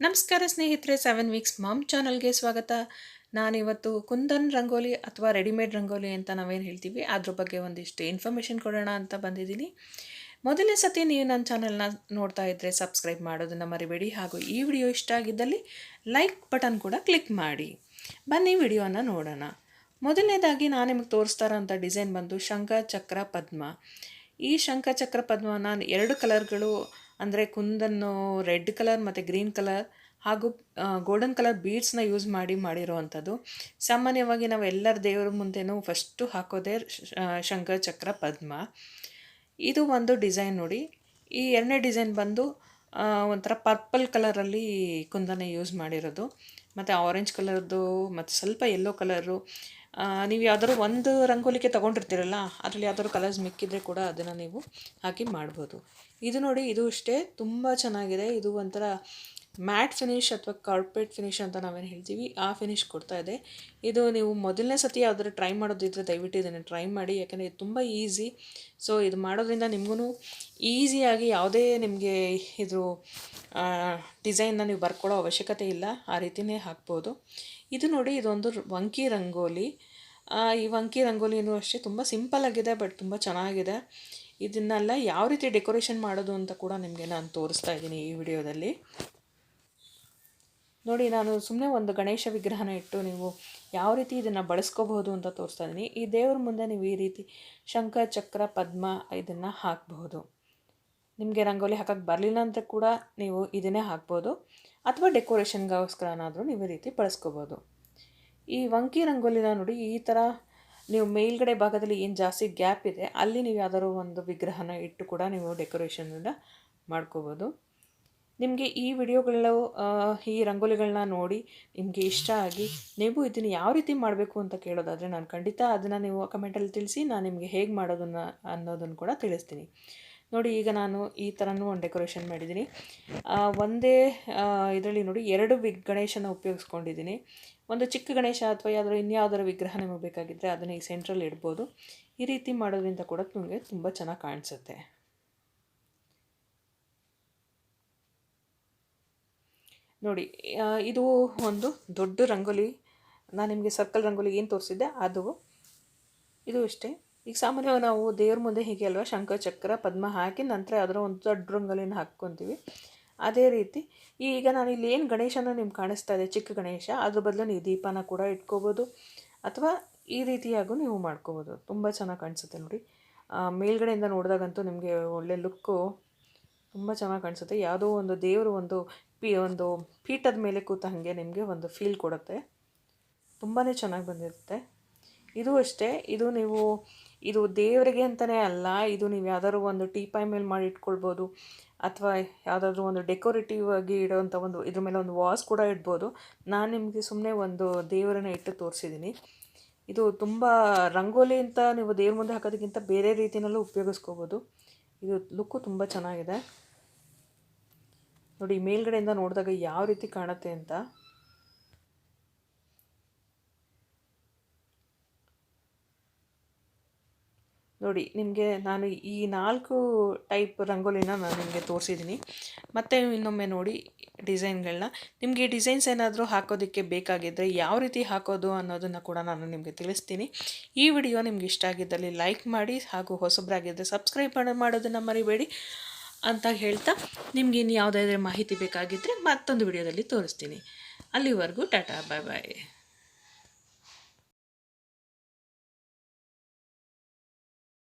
ನಮಸ್ಕಾರ ಸ್ನೇಹಿತರೆ, 7 weeks ma'am ಚಾನಲ್ಗೆ ಸ್ವಾಗತ. ನಾನಿವತ್ತು ಕುಂದನ್ ರಂಗೋಲಿ ಅಥವಾ ರೆಡಿಮೇಡ್ ರಂಗೋಲಿ ಅಂತ ನಾವೇನು ಹೇಳ್ತೀವಿ ಅದ್ರ ಬಗ್ಗೆ ಒಂದಿಷ್ಟು ಇನ್ಫಾರ್ಮೇಷನ್ ಕೊಡೋಣ ಅಂತ ಬಂದಿದ್ದೀನಿ. ಮೊದಲನೇ ಸತಿ ನೀವು ನನ್ನ ಚಾನಲ್ನ ನೋಡ್ತಾ ಇದ್ದರೆ ಸಬ್ಸ್ಕ್ರೈಬ್ ಮಾಡೋದನ್ನು ಮರಿಬೇಡಿ, ಹಾಗೂ ಈ ವಿಡಿಯೋ ಇಷ್ಟ ಆಗಿದ್ದಲ್ಲಿ ಲೈಕ್ ಬಟನ್ ಕೂಡ ಕ್ಲಿಕ್ ಮಾಡಿ. ಬನ್ನಿ ವಿಡಿಯೋನ ನೋಡೋಣ. ಮೊದಲನೇದಾಗಿ ನಾನು ನಿಮಗೆ ತೋರಿಸ್ತಾ ಇರೋಂಥ ಡಿಸೈನ್ ಬಂದು ಶಂಖ ಚಕ್ರ ಪದ್ಮ. ಈ ಶಂಖ ಚಕ್ರ ಪದ್ಮನ 2 ಕಲರ್ಗಳು ಅಂದರೆ ಕುಂದನ್ನು ರೆಡ್ ಕಲರ್ ಮತ್ತು ಗ್ರೀನ್ ಕಲರ್ ಹಾಗೂ ಗೋಲ್ಡನ್ ಕಲರ್ ಬೀಡ್ಸ್ನ ಯೂಸ್ ಮಾಡಿರೋವಂಥದ್ದು. ಸಾಮಾನ್ಯವಾಗಿ ನಾವು ಎಲ್ಲರ ದೇವರ ಮುಂದೆನೂ ಫಸ್ಟು ಹಾಕೋದೇ ಶಂಖ ಚಕ್ರ ಪದ್ಮ. ಇದು ಒಂದು ಡಿಸೈನ್ ನೋಡಿ. ಈ ಎರಡನೇ ಡಿಸೈನ್ ಬಂದು ಒಂಥರ ಪರ್ಪಲ್ ಕಲರಲ್ಲಿ ಕುಂದನ ಯೂಸ್ ಮಾಡಿರೋದು, ಮತ್ತು ಆರೆಂಜ್ ಕಲರ್ದು ಮತ್ತು ಸ್ವಲ್ಪ ಯೆಲ್ಲೋ ಕಲರು. ನೀವು ಯಾವ್ದಾದ್ರು ಒಂದು ರಂಗೋಲಿಗೆ ತೊಗೊಂಡಿರ್ತೀರಲ್ಲ, ಅದರಲ್ಲಿ ಯಾವ್ದಾದ್ರು ಕಲರ್ಸ್ ಮಿಕ್ಕಿದ್ರೆ ಕೂಡ ಅದನ್ನು ನೀವು ಹಾಕಿ ಮಾಡ್ಬೋದು. ಇದು ನೋಡಿ, ಇದು ಅಷ್ಟೇ ತುಂಬ ಚೆನ್ನಾಗಿದೆ. ಇದು ಒಂಥರ ಮ್ಯಾಟ್ ಫಿನಿಶ್ ಅಥವಾ ಕಾರ್ಪೆಟ್ ಫಿನಿಶ್ ಅಂತ ನಾವೇನು ಹೇಳ್ತೀವಿ, ಆ ಫಿನಿಶ್ ಕೊಡ್ತಾ ಇದೆ. ಇದು ನೀವು ಮೊದಲನೇ ಸತಿ ಯಾವ್ದಾದ್ರು ಟ್ರೈ ಮಾಡೋದಿದ್ರೆ ದಯವಿಟ್ಟು ಇದನ್ನು ಟ್ರೈ ಮಾಡಿ, ಯಾಕಂದರೆ ಇದು ತುಂಬ ಈಸಿ. ಸೊ ಇದು ಮಾಡೋದ್ರಿಂದ ನಿಮಗೂ ಈಸಿಯಾಗಿ ಯಾವುದೇ ನಿಮಗೆ ಇದು ಡಿಸೈನ್ನ ನೀವು ಬರ್ಕೊಳ್ಳೋ ಅವಶ್ಯಕತೆ ಇಲ್ಲ, ಆ ರೀತಿಯೇ ಹಾಕ್ಬೋದು. ಇದು ನೋಡಿ, ಇದೊಂದು ವಂಕಿ ರಂಗೋಲಿ. ಈ ವಂಕಿ ರಂಗೋಲಿನೂ ಅಷ್ಟೇ ತುಂಬ ಸಿಂಪಲ್ ಆಗಿದೆ, ಬಟ್ ತುಂಬ ಚೆನ್ನಾಗಿದೆ. ಇದನ್ನೆಲ್ಲ ಯಾವ ರೀತಿ ಡೆಕೋರೇಷನ್ ಮಾಡೋದು ಅಂತ ಕೂಡ ನಿಮಗೆ ನಾನು ತೋರಿಸ್ತಾ ಇದ್ದೀನಿ ಈ ವಿಡಿಯೋದಲ್ಲಿ. ನೋಡಿ, ನಾನು ಸುಮ್ಮನೆ ಒಂದು ಗಣೇಶ ವಿಗ್ರಹನ ಇಟ್ಟು ನೀವು ಯಾವ ರೀತಿ ಇದನ್ನು ಬಳಸ್ಕೋಬಹುದು ಅಂತ ತೋರಿಸ್ತಾ ಇದ್ದೀನಿ. ಈ ದೇವ್ರ ಮುಂದೆ ನೀವು ಈ ರೀತಿ ಶಂಖ ಚಕ್ರ ಪದ್ಮ ಇದನ್ನು ಹಾಕಬಹುದು. ನಿಮಗೆ ರಂಗೋಲಿ ಹಾಕೋಕ್ಕೆ ಬರಲಿಲ್ಲ ಅಂತ ಕೂಡ ನೀವು ಇದನ್ನೇ ಹಾಕ್ಬೋದು, ಅಥವಾ ಡೆಕೋರೇಷನ್ಗೋಸ್ಕರನಾದರೂ ನೀವು ಈ ರೀತಿ ಬಳಸ್ಕೋಬೋದು. ಈ ವಂಕಿ ರಂಗೋಲಿನ ನೋಡಿ, ಈ ಥರ ನೀವು ಮೇಲ್ಗಡೆ ಭಾಗದಲ್ಲಿ ಏನು ಜಾಸ್ತಿ ಗ್ಯಾಪ್ ಇದೆ ಅಲ್ಲಿ ನೀವು ಯಾವ್ದಾದ್ರು ಒಂದು ವಿಗ್ರಹನ ಇಟ್ಟು ಕೂಡ ನೀವು ಡೆಕೋರೇಷನ್ನ ಮಾಡ್ಕೋಬೋದು. ನಿಮಗೆ ಈ ವಿಡಿಯೋಗಳು ಈ ರಂಗೋಲಿಗಳನ್ನ ನೋಡಿ ನಿಮಗೆ ಇಷ್ಟ ಆಗಿ ನೀವು ಇದನ್ನು ಯಾವ ರೀತಿ ಮಾಡಬೇಕು ಅಂತ ಕೇಳೋದಾದರೆ ನಾನು ಖಂಡಿತ ಅದನ್ನು ನೀವು ಕಮೆಂಟಲ್ಲಿ ತಿಳಿಸಿ, ನಾನು ನಿಮಗೆ ಹೇಗೆ ಮಾಡೋದನ್ನು ಅನ್ನೋದನ್ನು ಕೂಡ ತಿಳಿಸ್ತೀನಿ. ನೋಡಿ, ಈಗ ನಾನು ಈ ಥರನೂ ಒಂದು ಡೆಕೋರೇಷನ್ ಮಾಡಿದ್ದೀನಿ. ಒಂದೇ ಇದರಲ್ಲಿ ನೋಡಿ 2 ಗಣೇಶನ ಉಪಯೋಗಿಸ್ಕೊಂಡಿದ್ದೀನಿ. ಒಂದು ಚಿಕ್ಕ ಗಣೇಶ ಅಥವಾ ಇನ್ಯಾವುದಾದ್ರು ವಿಗ್ರಹ ನಿಮಗೆ ಬೇಕಾಗಿದ್ದರೆ ಅದನ್ನು ಈ ಸೆಂಟ್ರಲ್ಲಿ ಇಡ್ಬೋದು. ಈ ರೀತಿ ಮಾಡೋದ್ರಿಂದ ಕೂಡ ನಿಮಗೆ ತುಂಬ ಚೆನ್ನಾಗಿ ಕಾಣಿಸುತ್ತೆ. ನೋಡಿ, ಇದು ಒಂದು ದೊಡ್ಡ ರಂಗೋಲಿ. ನಾನು ನಿಮಗೆ ಸರ್ಕಲ್ ರಂಗೋಲಿ ಏನು ತೋರಿಸಿದ್ದೆ ಅದು. ಇದು ಅಷ್ಟೇ. ಈಗ ಸಾಮಾನ್ಯವಾಗಿ ನಾವು ದೇವ್ರ ಮುಂದೆ ಹೀಗೆ ಅಲ್ವಾ ಶಂಖ ಚಕ್ರ ಪದ್ಮ ಹಾಕಿ ನಂತರ ಅದರ ಒಂದು ದೊಡ್ಡ ರಂಗೋಲಿನ ಹಾಕ್ಕೊತೀವಿ. ಅದೇ ರೀತಿ ಈಗ ನಾನು ಇಲ್ಲಿ ಏನು ಗಣೇಶನ ನಿಮ್ಗೆ ಕಾಣಿಸ್ತಾ ಇದೆ, ಚಿಕ್ಕ ಗಣೇಶ, ಅದ್ರ ಬದಲು ನೀವು ದೀಪನ ಕೂಡ ಇಟ್ಕೋಬೋದು, ಅಥವಾ ಈ ರೀತಿಯಾಗೂ ನೀವು ಮಾಡ್ಕೋಬೋದು. ತುಂಬ ಚೆನ್ನಾಗಿ ಕಾಣಿಸುತ್ತೆ ನೋಡಿ. ಮೇಲ್ಗಡೆಯಿಂದ ನೋಡಿದಾಗಂತೂ ನಿಮಗೆ ಒಳ್ಳೆ ಲುಕ್ಕು ತುಂಬ ಚೆನ್ನಾಗಿ ಕಾಣಿಸುತ್ತೆ. ಯಾವುದೋ ಒಂದು ದೇವರು ಒಂದು ಪೀಠದ ಮೇಲೆ ಕೂತ ಹಾಗೆ ನಿಮಗೆ ಒಂದು ಫೀಲ್ ಕೊಡುತ್ತೆ. ತುಂಬಾ ಚೆನ್ನಾಗಿ ಬಂದಿರುತ್ತೆ. ಇದು ಅಷ್ಟೇ. ಇದು ದೇವರಿಗೆ ಅಂತಲೇ ಅಲ್ಲ, ಇದು ನೀವು ಯಾವ್ದಾದ್ರು ಒಂದು ಟೀಪಾಯ್ ಮೇಲೆ ಮಾಡಿ ಇಟ್ಕೊಳ್ಬೋದು, ಅಥವಾ ಯಾವುದಾದ್ರೂ ಒಂದು ಡೆಕೋರೇಟಿವ್ ಆಗಿ ಇಡೋವಂಥ ಇದ್ರ ಮೇಲೆ ಒಂದು ವಾಸ್ ಕೂಡ ಇಡ್ಬೋದು. ನಾನು ನಿಮಗೆ ಸುಮ್ಮನೆ ಒಂದು ದೇವರನ್ನ ಇಟ್ಟು ತೋರಿಸಿದ್ದೀನಿ. ಇದು ತುಂಬ ರಂಗೋಲಿ ಅಂತ ನೀವು ದೇವ್ರ ಮುಂದೆ ಹಾಕೋದಕ್ಕಿಂತ ಬೇರೆ ರೀತಿಯಲ್ಲೂ ಉಪಯೋಗಿಸ್ಕೋಬೋದು. ಇದು ಲುಕ್ಕು ತುಂಬ ಚೆನ್ನಾಗಿದೆ ನೋಡಿ. ಮೇಲ್ಗಡೆಯಿಂದ ನೋಡಿದಾಗ ಯಾವ ರೀತಿ ಕಾಣುತ್ತೆ ಅಂತ. ನೋಡಿ, ನಿಮಗೆ ನಾನು ಈ 4 ಟೈಪ್ ರಂಗೋಲಿನ ನಾನು ನಿಮಗೆ ತೋರಿಸಿದ್ದೀನಿ. ಮತ್ತು ಇನ್ನೊಮ್ಮೆ ನೋಡಿ ಡಿಸೈನ್ಗಳನ್ನ. ನಿಮಗೆ ಈ ಡಿಸೈನ್ಸ್ ಏನಾದರೂ ಹಾಕೋದಕ್ಕೆ ಬೇಕಾಗಿದ್ದರೆ ಯಾವ ರೀತಿ ಹಾಕೋದು ಅನ್ನೋದನ್ನು ಕೂಡ ನಾನು ನಿಮಗೆ ತಿಳಿಸ್ತೀನಿ. ಈ ವಿಡಿಯೋ ನಿಮ್ಗೆ ಇಷ್ಟ ಆಗಿದ್ದಲ್ಲಿ ಲೈಕ್ ಮಾಡಿ, ಹಾಗೂ ಹೊಸಬ್ರಾಗಿದ್ದರೆ ಸಬ್ಸ್ಕ್ರೈಬ್ ಮಾಡೋದನ್ನು ಮರಿಬೇಡಿ ಅಂತ ಹೇಳ್ತಾ, ನಿಮ್ಗೆ ಇನ್ನು ಯಾವುದಾದ್ರೂ ಮಾಹಿತಿ ಬೇಕಾಗಿದ್ದರೆ ಮತ್ತೊಂದು ವಿಡಿಯೋದಲ್ಲಿ ತೋರಿಸ್ತೀನಿ. ಅಲ್ಲಿವರೆಗೂ ಟಾಟಾ, ಬಾಯ್ ಬಾಯ್.